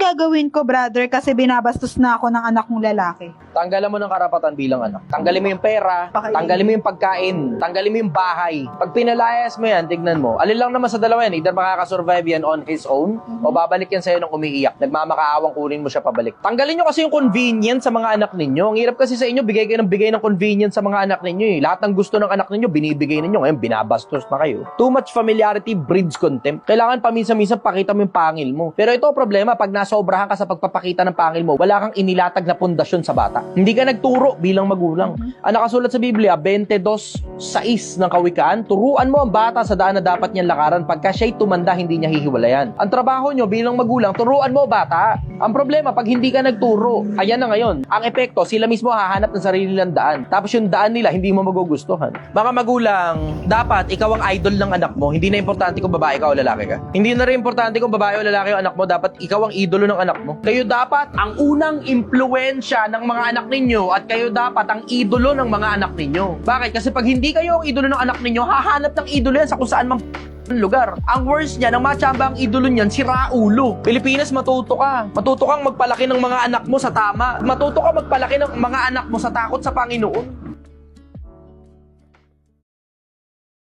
gagawin ko, brother, kasi binabastos na ako ng anak mong lalaki? Tanggalan mo ng karapatan bilang anak. Tanggalin mo yung pera, tanggalin mo yung pagkain, tanggalin mo yung bahay. Pag pinalayas mo yan, tignan mo. Alin lang naman sa dalawa yan, either makakasurvive yan on his own, o babalik yan sa'yo nung umiiyak. Nagmamakaawang kunin mo siya pabalik. Tanggalin nyo kasi yung convenience sa mga anak ninyo. Ang hirap kasi sa inyo, bigay kayo ng convenience sa mga anak ninyo eh. Lahat ng gusto ng anak ninyo, binibigay ninyo. Ngayon, binabastos na kayo. Too much familiarity breeds contempt. Kailangan paminsan-minsan pakita mo yung pangil mo. Pero ito problema, pag nasobrahan ka sa pagpapakita ng pangil mo, wala kang inilatag na pundasyon sa bata. Hindi ka nagturo bilang magulang. Ang nakasulat sa Biblia, 22:6 ng Kawikaan, turuan mo ang bata sa daan na dapat niyang lakaran. Pagka siya'y tumanda, hindi niya hihiwalayan. Ang trabaho nyo bilang magulang, turuan mo bata. Ang problema, pag hindi ka nagturo, ayan na ngayon. Ang epekto, sila mismo hahanap ng sarili nilang daan. Tapos yung daan nila, hindi mo magugustuhan. Mga magulang, dapat ikaw ang idol ng anak mo. Hindi na importante kung babae ka o lalaki ka. Hindi na rin importante kung babae o lalaki yung anak mo. Dapat ikaw ang idolo ng anak mo. Kayo dapat ang unang impluwensya ng mga anak ninyo at kayo dapat ang idolo ng mga anak ninyo. Bakit? Kasi pag hindi kayo ang idolo ng anak ninyo, hahanap ng idolo yan sa kung saan mang lugar. Ang worst niya, nang matsamba ang idolo niyan, si Raulo. Pilipinas, matuto ka. Matuto kang magpalaki ng mga anak mo sa tama. Matuto ka magpalaki ng mga anak mo sa takot sa Panginoon.